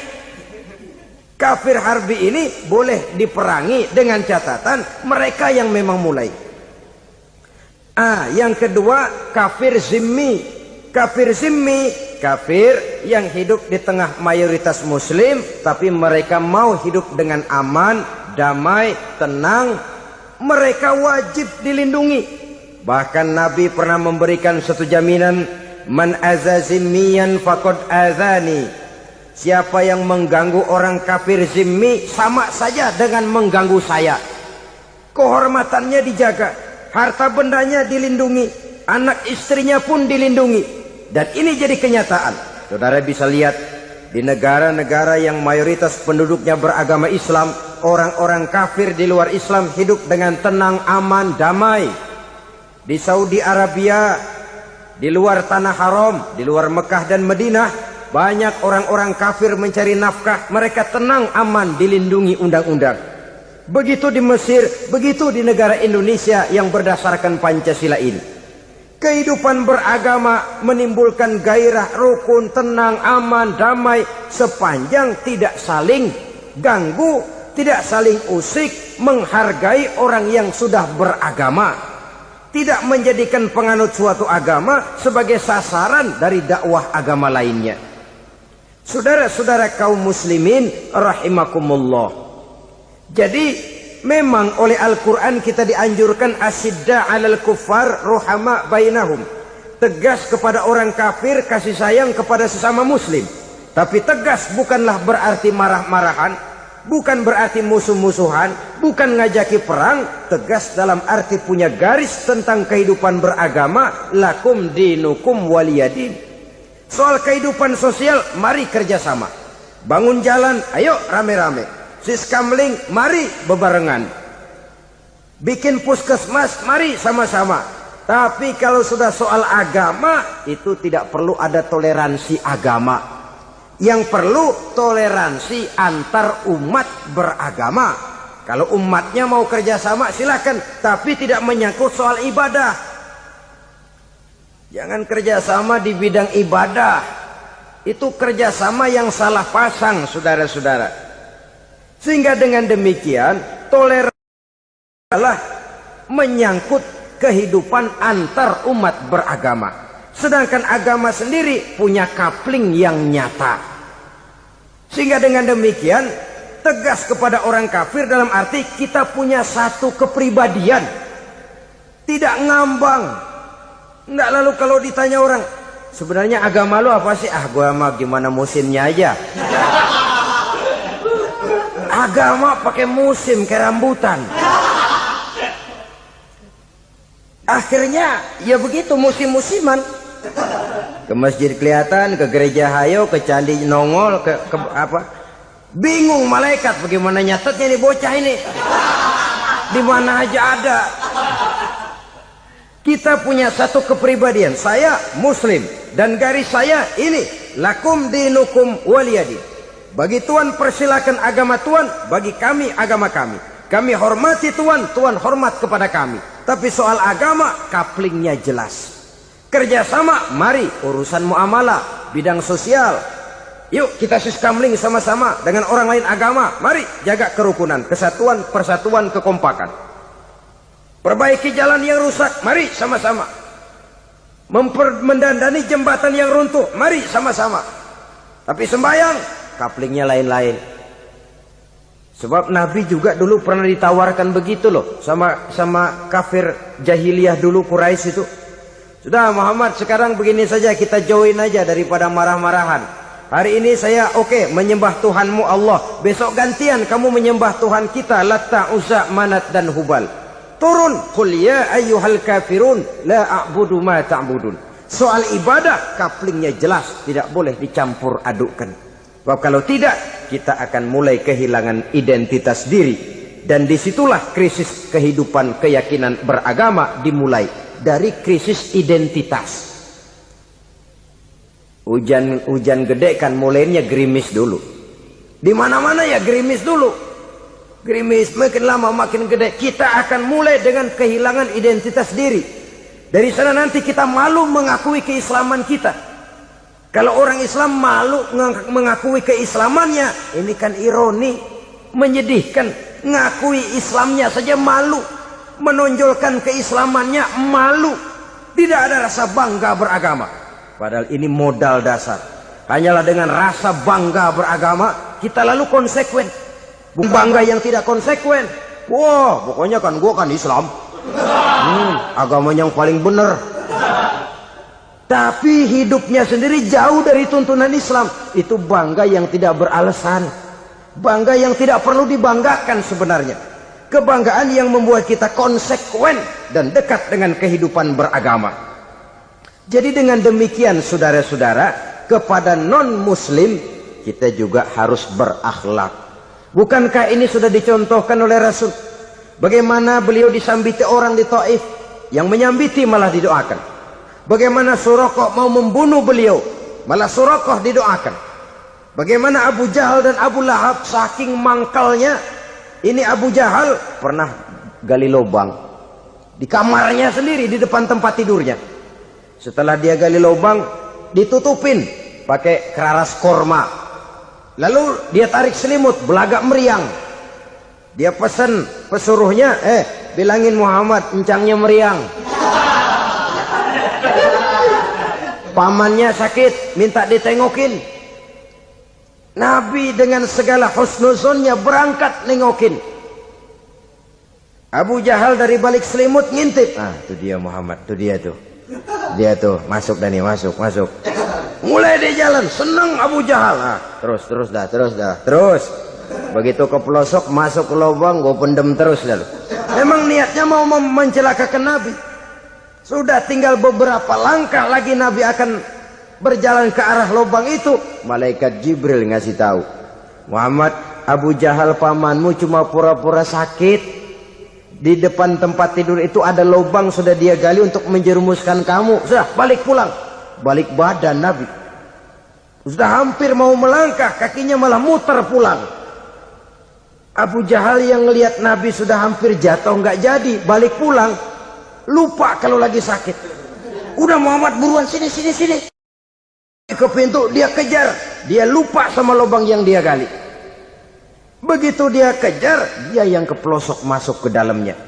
Kafir harbi ini boleh diperangi dengan catatan mereka yang memang mulai. Yang kedua, kafir zimmi. Kafir zimmi, kafir yang hidup di tengah mayoritas muslim, tapi mereka mau hidup dengan aman, damai, tenang. Mereka wajib dilindungi. Bahkan Nabi pernah memberikan satu jaminan, man azazimmiyan faqad azani. Siapa yang mengganggu orang kafir zimmi sama saja dengan mengganggu saya. Kehormatannya dijaga, harta bendanya dilindungi, anak istrinya pun dilindungi. Dan ini jadi kenyataan. Saudara bisa lihat di negara-negara yang mayoritas penduduknya beragama Islam, orang-orang kafir di luar Islam hidup dengan tenang, aman, damai. Di Saudi Arabia, di luar tanah haram, di luar Mekah dan Madinah, banyak orang-orang kafir mencari nafkah. Mereka tenang, aman, dilindungi undang-undang. Begitu di Mesir, begitu di negara Indonesia yang berdasarkan Pancasila ini. Kehidupan beragama menimbulkan gairah, rukun, tenang, aman, damai, sepanjang tidak saling ganggu, tidak saling usik, menghargai orang yang sudah beragama, tidak menjadikan penganut suatu agama sebagai sasaran dari dakwah agama lainnya. Saudara-saudara kaum muslimin rahimakumullah. Jadi memang oleh Al-Quran kita dianjurkan asyidda 'alal kuffar ruhama bainahum. Tegas kepada orang kafir, kasih sayang kepada sesama muslim. Tapi tegas bukanlah berarti marah-marahan, bukan berarti musuh-musuhan, bukan ngajaki perang. Tegas dalam arti punya garis tentang kehidupan beragama, lakum dinukum waliyadin. Soal kehidupan sosial, mari kerjasama. Bangun jalan, ayo rame-rame. Siskamling, mari bebarengan. Bikin puskesmas, mari sama-sama. Tapi kalau sudah soal agama, itu tidak perlu ada toleransi agama. Yang perlu toleransi antar umat beragama. Kalau umatnya mau kerjasama silakan, tapi tidak menyangkut soal ibadah. Jangan kerjasama di bidang ibadah. Itu kerjasama yang salah pasang, saudara-saudara. Sehingga dengan demikian toleransi adalah menyangkut kehidupan antar umat beragama. Sedangkan agama sendiri punya coupling yang nyata. Sehingga dengan demikian tegas kepada orang kafir dalam arti kita punya satu kepribadian. Tidak ngambang. Enggak, lalu kalau ditanya orang, sebenarnya agama lu apa sih? Gua mah gimana musimnya aja. Agama pakai musim kayak rambutan. Akhirnya ya begitu, musim-musiman. Ke masjid kelihatan, ke gereja hayo, ke candi nongol, ke apa? Bingung malaikat bagaimana nyatetnya nih bocah ini. Di mana aja ada. Kita punya satu kepribadian. Saya muslim dan garis saya ini, lakum dinukum waliyadin. Bagi Tuhan persilakan agama Tuhan, bagi kami agama kami. Kami hormati Tuhan, Tuhan hormat kepada kami. Tapi soal agama, couplingnya jelas. Kerjasama, mari urusan muamalah, bidang sosial. Yuk kita siskamling sama-sama dengan orang lain agama. Mari jaga kerukunan, kesatuan, persatuan, kekompakan. Perbaiki jalan yang rusak, mari sama-sama. Mendandani jembatan yang runtuh, mari sama-sama. Tapi sembahyang, couplingnya lain-lain. Sebab Nabi juga dulu pernah ditawarkan begitu loh sama kafir jahiliyah dulu, Quraisy itu. Sudah Muhammad, sekarang begini saja, kita join aja daripada marah-marahan. Hari ini saya oke, menyembah Tuhanmu Allah. Besok gantian kamu menyembah Tuhan kita, Latta, Uzza, Manat dan Hubal. Turun, qul ya ayyuhal kafirun la a'budu ma ta'budun. Soal ibadah kaplingnya jelas, tidak boleh dicampur adukkan. Sebab kalau tidak, kita akan mulai kehilangan identitas diri. Dan disitulah krisis kehidupan keyakinan beragama dimulai. Dari krisis identitas. Hujan gede kan mulainya gerimis dulu. Di mana-mana ya gerimis dulu. Gerimis makin lama makin gede. Kita akan mulai dengan kehilangan identitas diri. Dari sana nanti kita malu mengakui keislaman kita. Kalau orang Islam malu mengakui keislamannya, ini kan ironi, menyedihkan. Ngakui Islamnya saja malu. Menonjolkan keislamannya malu, tidak ada rasa bangga beragama. Padahal ini modal dasar. Hanyalah dengan rasa bangga beragama kita lalu konsekuen. Bukan bangga yang tidak konsekuen. Wah, pokoknya kan gua kan Islam, agama yang paling benar. Tapi hidupnya sendiri jauh dari tuntunan Islam. Itu bangga yang tidak beralasan, bangga yang tidak perlu dibanggakan sebenarnya. Kebanggaan yang membuat kita konsekuen dan dekat dengan kehidupan beragama. Jadi dengan demikian saudara-saudara, kepada non-muslim kita juga harus berakhlak. Bukankah ini sudah dicontohkan oleh Rasul? Bagaimana beliau disambiti orang di Taif, yang menyambiti malah didoakan. Bagaimana Suraqah mau membunuh beliau, malah Suraqah didoakan. Bagaimana Abu Jahal dan Abu Lahab saking mangkalnya. Ini Abu Jahal pernah gali lubang di kamarnya sendiri, di depan tempat tidurnya. Setelah dia gali lubang, ditutupin pakai keraras korma. Lalu dia tarik selimut, belagak meriang. Dia pesan pesuruhnya, bilangin Muhammad encangnya meriang. Pamannya sakit, minta ditengokin. Nabi dengan segala husnuzonnya berangkat nengokin. Abu Jahal dari balik selimut ngintip. Itu dia Muhammad, itu dia tuh. Dia tuh, masuk Dani, masuk. Mulai dia jalan, senang Abu Jahal. Terus dah. Begitu ke pelosok, masuk ke lubang, gue pendem terus lalu. Memang niatnya mau mencelakakan Nabi. Sudah tinggal beberapa langkah lagi Nabi akan berjalan ke arah lubang itu, malaikat Jibril ngasih tahu, Muhammad, Abu Jahal pamanmu cuma pura-pura sakit. Di depan tempat tidur itu ada lubang sudah dia gali untuk menjerumuskan kamu. Sudah balik pulang. Balik badan Nabi. Sudah hampir mau melangkah, kakinya malah muter pulang. Abu Jahal yang lihat Nabi sudah hampir jatuh nggak jadi, balik pulang, lupa kalau lagi sakit. Udah Muhammad buruan sini. Ke pintu dia kejar, dia lupa sama lubang yang dia gali. Begitu dia kejar, dia yang ke pelosok masuk ke dalamnya.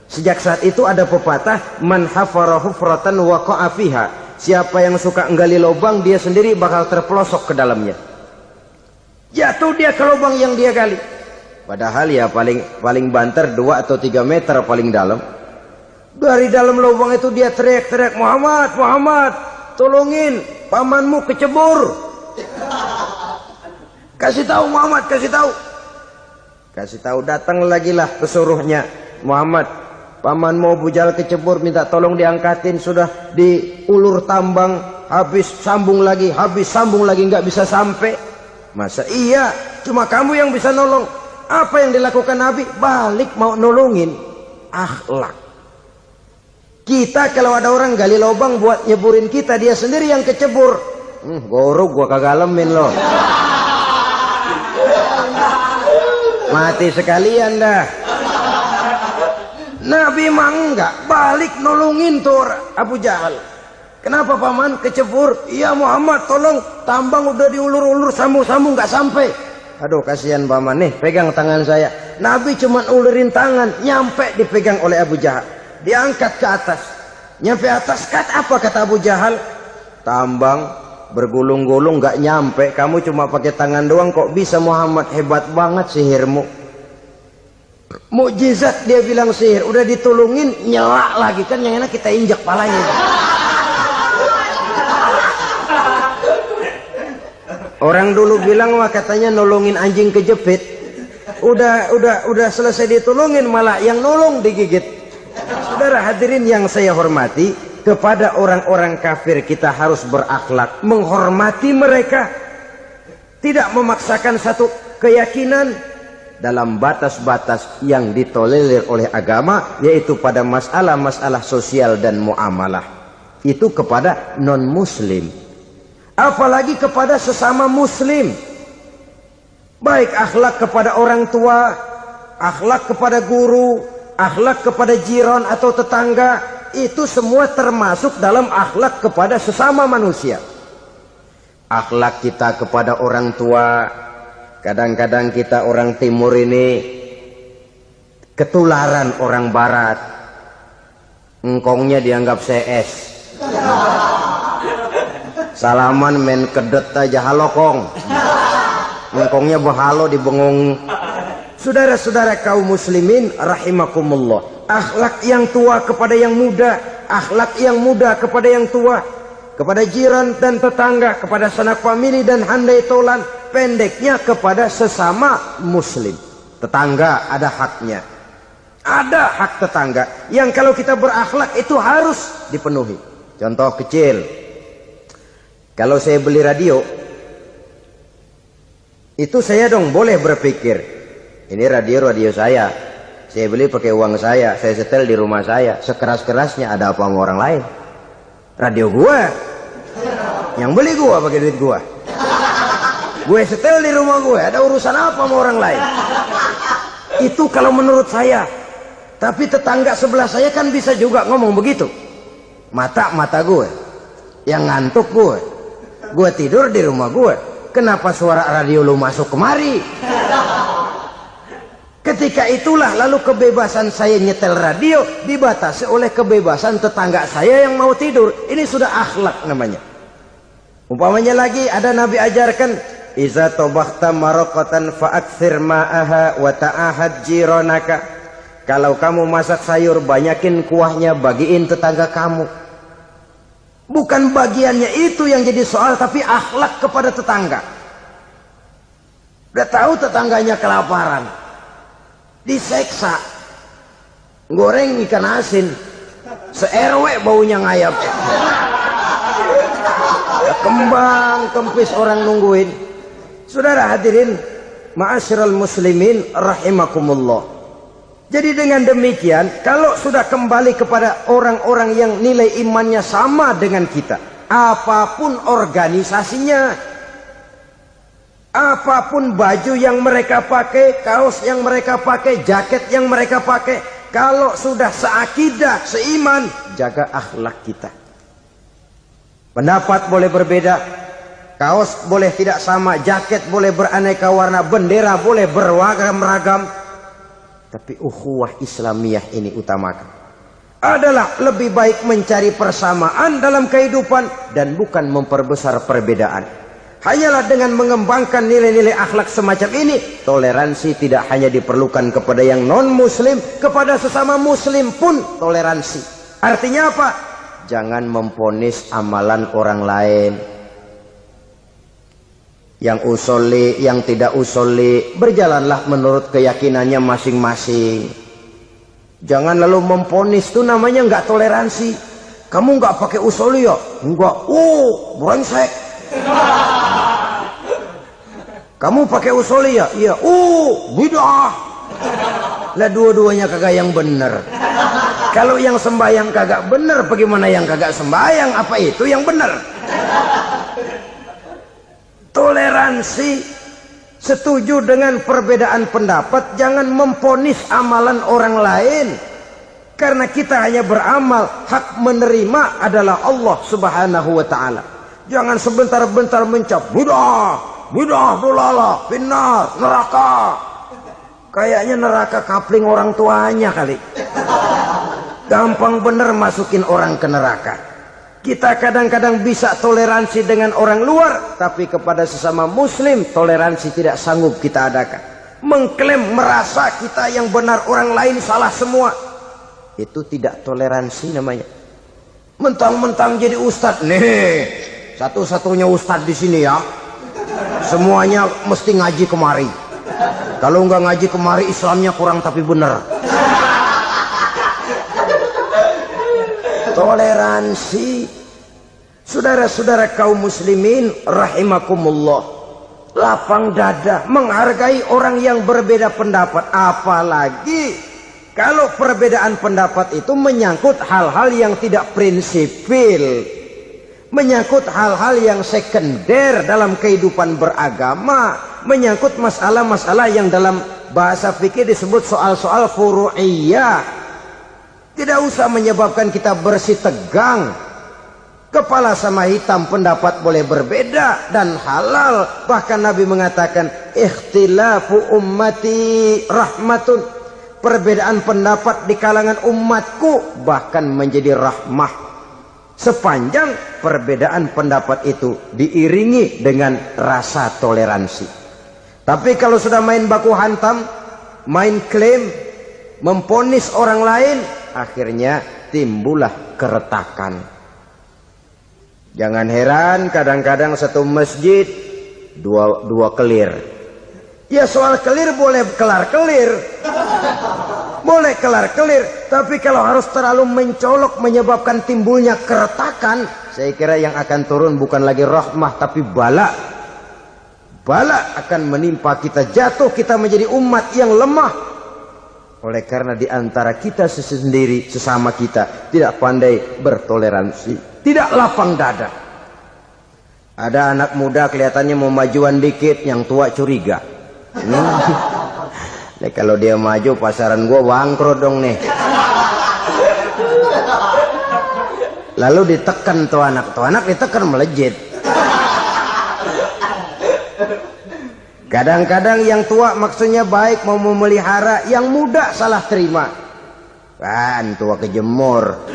Sejak saat itu ada pepatah, man hafara hufratan waqa'a fiha. Siapa yang suka nggali lubang, dia sendiri bakal terpelosok ke dalamnya. Jatuh dia ke lubang yang dia gali. Padahal ya paling banter 2 atau 3 meter paling dalam. Dari dalam lubang itu dia teriak-teriak, Muhammad, tolongin, pamanmu kecebur. Kasih tahu Muhammad, kasih tahu. Datang lagi lah pesuruhnya, Muhammad, pamanmu Abu Jahal kecebur, minta tolong diangkatin. Sudah diulur tambang, habis sambung lagi, nggak bisa sampai. Masa iya, cuma kamu yang bisa nolong. Apa yang dilakukan Nabi? Balik mau nolongin. Akhlak. Kita kalau ada orang gali lubang buat nyeburin kita, dia sendiri yang kecebur. Gorok gua kagak lemin loh. Mati sekalian dah. Nabi mah enggak, balik nolongin tuh Abu Jahal. Kenapa paman kecebur? Iya Muhammad, tolong, tambang udah diulur-ulur, sambung-sambung nggak sampai. Aduh kasihan paman, nih pegang tangan saya. Nabi cuma ulurin tangan, nyampe dipegang oleh Abu Jahal. Diangkat ke atas, nyampe atas. Apa kata Abu Jahal? Tambang bergulung-gulung nggak nyampe, kamu cuma pakai tangan doang kok bisa Muhammad, hebat banget sihirmu. Mukjizat dia bilang sihir, udah ditolongin nyelak lagi, kan yang enak kita injak palanya. Orang dulu bilang wah katanya nolongin anjing kejepit. Udah selesai ditolongin malah yang nolong digigit. Saudara hadirin yang saya hormati, kepada orang-orang kafir kita harus berakhlak, menghormati mereka, tidak memaksakan satu keyakinan dalam batas-batas yang ditolerir oleh agama, yaitu pada masalah-masalah sosial dan muamalah. Itu kepada non-muslim, apalagi kepada sesama muslim. Baik akhlak kepada orang tua, akhlak kepada guru, akhlak kepada jiran atau tetangga, itu semua termasuk dalam akhlak kepada sesama manusia. Akhlak kita kepada orang tua, kadang-kadang kita orang timur ini ketularan orang barat. Engkongnya dianggap CS. Salaman main kedet aja, halo kong. Engkongnya bahalo di bengong. Saudara-saudara kaum muslimin rahimakumullah, akhlak yang tua kepada yang muda, akhlak yang muda kepada yang tua, kepada jiran dan tetangga, kepada sanak famili dan handai tolan, pendeknya kepada sesama muslim. Tetangga ada haknya, ada hak tetangga yang kalau kita berakhlak itu harus dipenuhi. Contoh kecil, kalau saya beli radio, itu saya dong boleh berpikir, ini radio saya beli pakai uang saya setel di rumah saya, sekeras-kerasnya ada apa sama orang lain? Radio gua, yang beli gua pakai duit gua, gue setel di rumah gue, ada urusan apa sama orang lain? Itu kalau menurut saya. Tapi tetangga sebelah saya kan bisa juga ngomong begitu. Mata gue, yang ngantuk gue tidur di rumah gue, kenapa suara radio lu masuk kemari? Ketika itulah lalu kebebasan saya nyetel radio dibatasi oleh kebebasan tetangga saya yang mau tidur. Ini sudah akhlak namanya. Umpamanya lagi ada Nabi ajarkan, iza tobakhta maraqatan fa'akthir ma'aha wa ta'ahad jiranaka. Kalau kamu masak sayur, banyakin kuahnya, bagiin tetangga kamu. Bukan bagiannya itu yang jadi soal, tapi akhlak kepada tetangga. Udah tahu tetangganya kelaparan, diseksa, goreng ikan asin, se-RW baunya ngayap, kembang kempis orang nungguin. Saudara hadirin ma'asyiral muslimin rahimakumullah. Jadi dengan demikian, kalau sudah kembali kepada orang-orang yang nilai imannya sama dengan kita, apapun organisasinya, apapun baju yang mereka pakai, kaos yang mereka pakai, jaket yang mereka pakai, kalau sudah seakidah, seiman, jaga akhlak kita. Pendapat boleh berbeda, kaos boleh tidak sama, jaket boleh beraneka warna, bendera boleh beragam-ragam, tapi ukhuwah Islamiyah ini utamakan. Adalah lebih baik mencari persamaan dalam kehidupan dan bukan memperbesar perbedaan. Hanyalah dengan mengembangkan nilai-nilai akhlak semacam ini, toleransi tidak hanya diperlukan kepada yang non-muslim, kepada sesama muslim pun toleransi. Artinya apa? Jangan memponis amalan orang lain. Yang usolli, yang tidak usolli, berjalanlah menurut keyakinannya masing-masing. Jangan lalu memponis, itu namanya nggak toleransi. Kamu nggak pakai usolli ya? Enggak. Brengsek. Kamu pakai usolli ya? Iya. Bid'ah. Lah dua-duanya kagak yang bener. Kalau yang sembahyang kagak bener, bagaimana yang kagak sembahyang? Apa itu yang bener? Toleransi, setuju dengan perbedaan pendapat, jangan memponis amalan orang lain. Karena kita hanya beramal, hak menerima adalah Allah Subhanahu wa ta'ala. Jangan sebentar-bentar mencap bid'ah dolalah, finnar, neraka. Kayaknya neraka kapling orang tuanya kali. Gampang bener masukin orang ke neraka. Kita kadang-kadang bisa toleransi dengan orang luar, tapi kepada sesama muslim toleransi tidak sanggup kita adakan. Mengklaim merasa kita yang benar, orang lain salah semua, itu tidak toleransi namanya. Mentang-mentang jadi ustadz, nih satu-satunya ustadz di sini ya, Semuanya mesti ngaji kemari. Kalau nggak ngaji kemari Islamnya kurang tapi bener. Toleransi. Saudara-saudara kaum muslimin rahimakumullah, lapang dada menghargai orang yang berbeda pendapat, apalagi kalau perbedaan pendapat itu menyangkut hal-hal yang tidak prinsipil, menyangkut hal-hal yang sekunder dalam kehidupan beragama, menyangkut masalah-masalah yang dalam bahasa fikih disebut soal-soal furu'iyah. Tidak usah menyebabkan kita bersih tegang. Kepala sama hitam pendapat boleh berbeda dan halal. Bahkan Nabi mengatakan ikhtilafu ummati rahmatun. Perbedaan pendapat di kalangan umatku bahkan menjadi rahmah, sepanjang perbedaan pendapat itu diiringi dengan rasa toleransi. Tapi kalau sudah main baku hantam, main klaim, memponis orang lain, akhirnya timbullah keretakan. Jangan heran kadang-kadang satu masjid dua kelir. Ya soal kelir boleh kelar-kelir, boleh kelar-kelir. Tapi kalau harus terlalu mencolok menyebabkan timbulnya keretakan, saya kira yang akan turun bukan lagi rahmah tapi bala. Bala akan menimpa kita, jatuh kita menjadi umat yang lemah. Oleh karena di antara kita sendiri, sesama kita tidak pandai bertoleransi, tidak lapang dada. Ada anak muda kelihatannya mau majuan dikit, yang tua curiga. Nih kalau dia maju pasaran gua bangkrut dong nih. Lalu ditekan tuh anak ditekan melejit. Kadang-kadang yang tua maksudnya baik, mau memelihara, yang muda salah terima. Kan tua kejemur.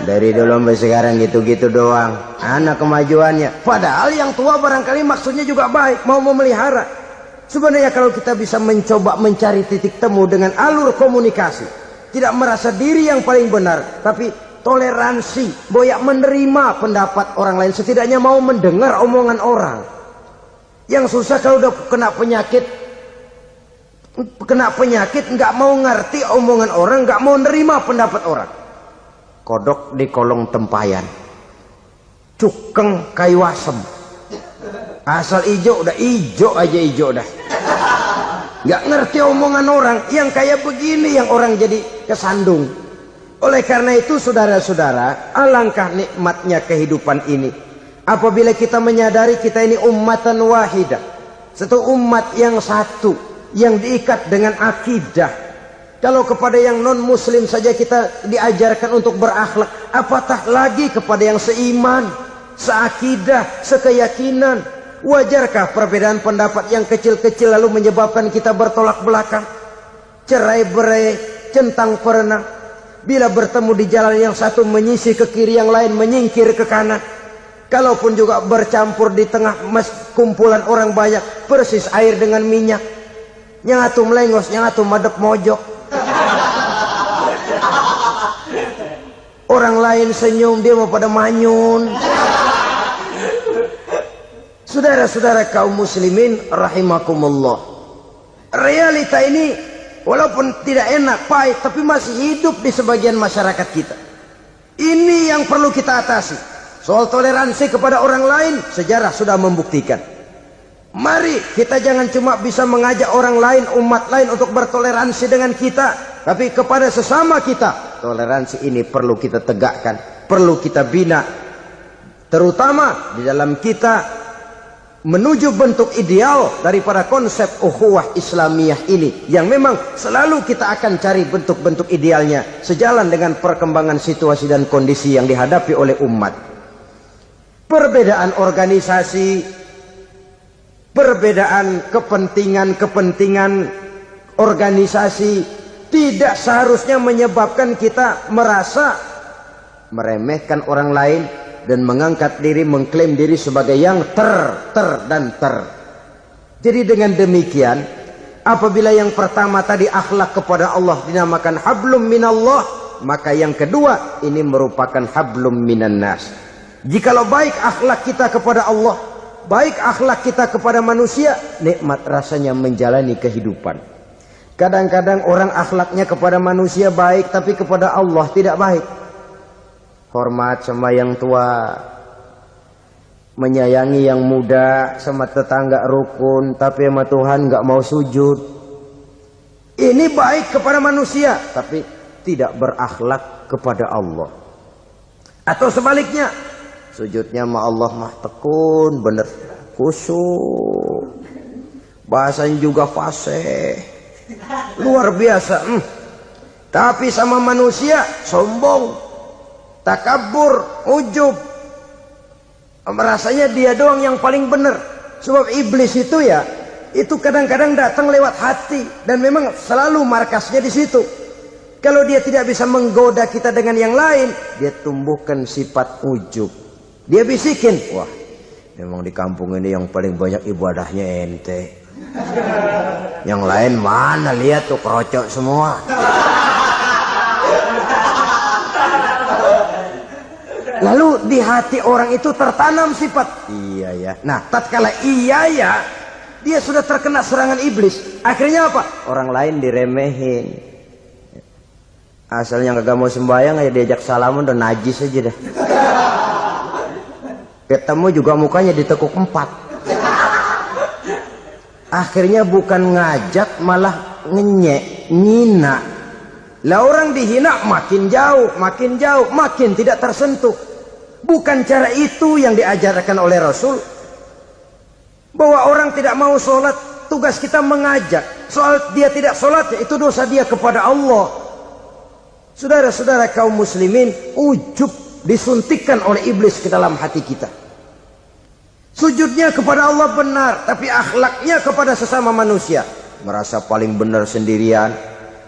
Dari dulu sampai sekarang gitu-gitu doang. Anak kemajuannya. Padahal yang tua barangkali maksudnya juga baik, mau memelihara. Sebenarnya kalau kita bisa mencoba mencari titik temu dengan alur komunikasi, tidak merasa diri yang paling benar, tapi toleransi, boyak menerima pendapat orang lain, setidaknya mau mendengar omongan orang. Yang susah kalau udah kena penyakit, nggak mau ngerti omongan orang, nggak mau nerima pendapat orang. Kodok di kolong tempayan, cukeng kayu asem, asal ijo udah ijo aja ijo dah. Nggak ngerti omongan orang, yang kayak begini yang orang jadi kesandung. Oleh karena itu saudara-saudara, alangkah nikmatnya kehidupan ini apabila kita menyadari kita ini ummatan wahidah, satu umat yang satu, yang diikat dengan akidah. Kalau kepada yang non muslim saja kita diajarkan untuk berakhlak, apatah lagi kepada yang seiman, seakidah, sekeyakinan. Wajarkah perbedaan pendapat yang kecil-kecil lalu menyebabkan kita bertolak belakang, cerai-berai, centang perenang? Bila bertemu di jalan yang satu menyisih ke kiri, yang lain menyingkir ke kanan. Kalaupun juga bercampur di tengah kumpulan orang banyak, persis air dengan minyak. Yang atu melengos, yang atu madep mojok. Orang lain senyum, dia mau pada manyun. Saudara-saudara kaum muslimin rahimakumullah, realita ini walaupun tidak enak, pahit, tapi masih hidup di sebagian masyarakat kita. Ini yang perlu kita atasi. Soal toleransi kepada orang lain, sejarah sudah membuktikan. Mari kita jangan cuma bisa mengajak orang lain, umat lain untuk bertoleransi dengan kita, tapi kepada sesama kita. Toleransi ini perlu kita tegakkan, perlu kita bina, terutama di dalam kita menuju bentuk ideal daripada konsep ukhuwah Islamiyah ini, yang memang selalu kita akan cari bentuk-bentuk idealnya sejalan dengan perkembangan situasi dan kondisi yang dihadapi oleh umat. Perbedaan organisasi, perbedaan kepentingan organisasi tidak seharusnya menyebabkan kita merasa meremehkan orang lain dan mengangkat diri, mengklaim diri sebagai yang ter. Jadi dengan demikian, apabila yang pertama tadi akhlak kepada Allah dinamakan hablum minallah, maka yang kedua ini merupakan hablum minan nas. Jikalau baik akhlak kita kepada Allah, baik akhlak kita kepada manusia, nikmat rasanya menjalani kehidupan. Kadang-kadang orang akhlaknya kepada manusia baik, tapi kepada Allah tidak baik. Hormat sama yang tua, menyayangi yang muda, sama tetangga rukun, tapi sama Tuhan nggak mau sujud. Ini baik kepada manusia, tapi tidak berakhlak kepada Allah. Atau sebaliknya, sujudnya sama Allah mah tekun, bener khusyuk, bahasanya juga fasih, luar biasa. Tapi sama manusia sombong, takabur, ujub, merasanya dia doang yang paling benar. Sebab iblis itu ya, itu kadang-kadang datang lewat hati, dan memang selalu markasnya di situ. Kalau dia tidak bisa menggoda kita dengan yang lain, dia tumbuhkan sifat ujub. Dia bisikin, wah memang di kampung ini yang paling banyak ibadahnya ente. Yang lain mana, lihat tuh kerocok semua. Lalu di hati orang itu tertanam sifat iya ya. Nah, tatkala iya ya, dia sudah terkena serangan iblis. Akhirnya apa? Orang lain diremehin. Asalnya kagak mau sembahyang aja diajak salaman udah najis aja dah. Ketemu juga mukanya ditekuk 4. Akhirnya bukan ngajak malah ngenyek, ngina. Lah orang dihina makin jauh, makin tidak tersentuh. Bukan cara itu yang diajarkan oleh Rasul. Bahwa orang tidak mau sholat, tugas kita mengajak. Soal dia tidak sholat, itu dosa dia kepada Allah. Saudara-saudara kaum muslimin, ujub disuntikkan oleh iblis ke dalam hati kita. Sujudnya kepada Allah benar, tapi akhlaknya kepada sesama manusia merasa paling benar sendirian,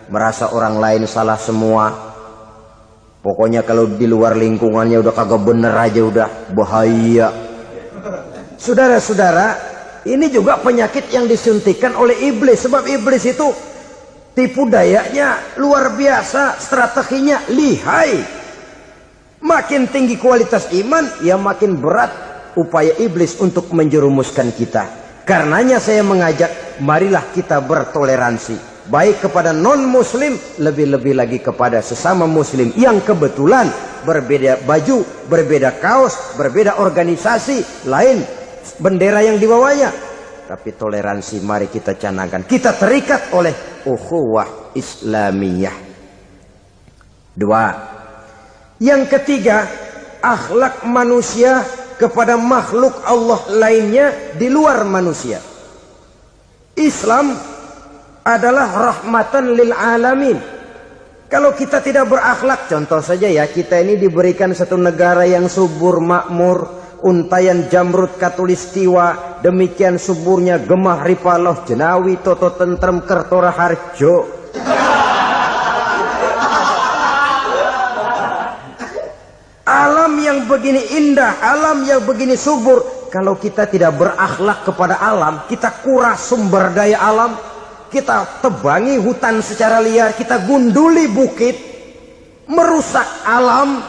merasa orang lain salah semua. Pokoknya kalau di luar lingkungannya udah kagak bener aja udah bahaya. Saudara-saudara, ini juga penyakit yang disuntikkan oleh iblis. Sebab iblis itu tipu dayanya luar biasa, strateginya lihai. Makin tinggi kualitas iman, ya makin berat upaya iblis untuk menjerumuskan kita. Karenanya saya mengajak, marilah kita bertoleransi. Baik kepada non-muslim, lebih-lebih lagi kepada sesama muslim yang kebetulan berbeda baju, berbeda kaos, berbeda organisasi, lain bendera yang dibawanya. Tapi toleransi mari kita canangkan. Kita terikat oleh ukhuwah Islamiyah. 2. Yang ketiga, akhlak manusia kepada makhluk Allah lainnya di luar manusia. Islam adalah rahmatan lil alamin. Kalau kita tidak berakhlak, contoh saja ya, kita ini diberikan satu negara yang subur makmur, untayan jamrud katulistiwa, demikian suburnya gemah ripaloh jenawi toto tentrem kertora harjo. Alam yang begini indah, alam yang begini subur, kalau kita tidak berakhlak kepada alam, kita kuras sumber daya alam, kita tebangi hutan secara liar, kita gunduli bukit, merusak alam,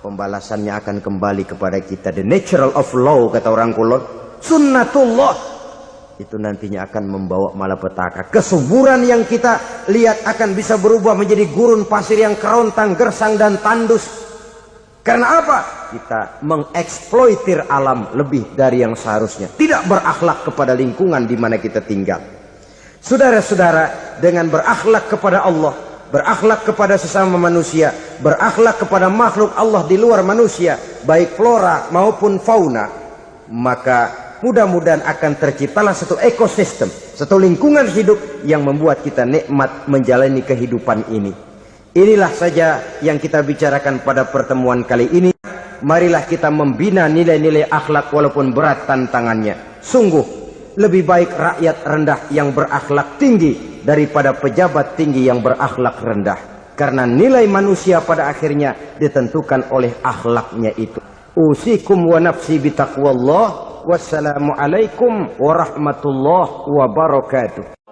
pembalasannya akan kembali kepada kita. The natural of law, kata orang Kulon, sunnatullah, itu nantinya akan membawa malapetaka. Kesuburan yang kita lihat akan bisa berubah menjadi gurun pasir yang kerontang, gersang dan tandus. Karena apa? Kita mengeksploitir alam lebih dari yang seharusnya. Tidak berakhlak kepada lingkungan di mana kita tinggal. Saudara-saudara, dengan berakhlak kepada Allah, berakhlak kepada sesama manusia, berakhlak kepada makhluk Allah di luar manusia, baik flora maupun fauna, maka mudah-mudahan akan terciptalah satu ekosistem, satu lingkungan hidup yang membuat kita nikmat menjalani kehidupan ini. Inilah saja yang kita bicarakan pada pertemuan kali ini. Marilah kita membina nilai-nilai akhlak walaupun berat tantangannya. Sungguh lebih baik rakyat rendah yang berakhlak tinggi daripada pejabat tinggi yang berakhlak rendah. Karena nilai manusia pada akhirnya ditentukan oleh akhlaknya itu. Usikum wa nafsi bitaqwallah. Wassalamualaikum warahmatullahi wabarakatuh.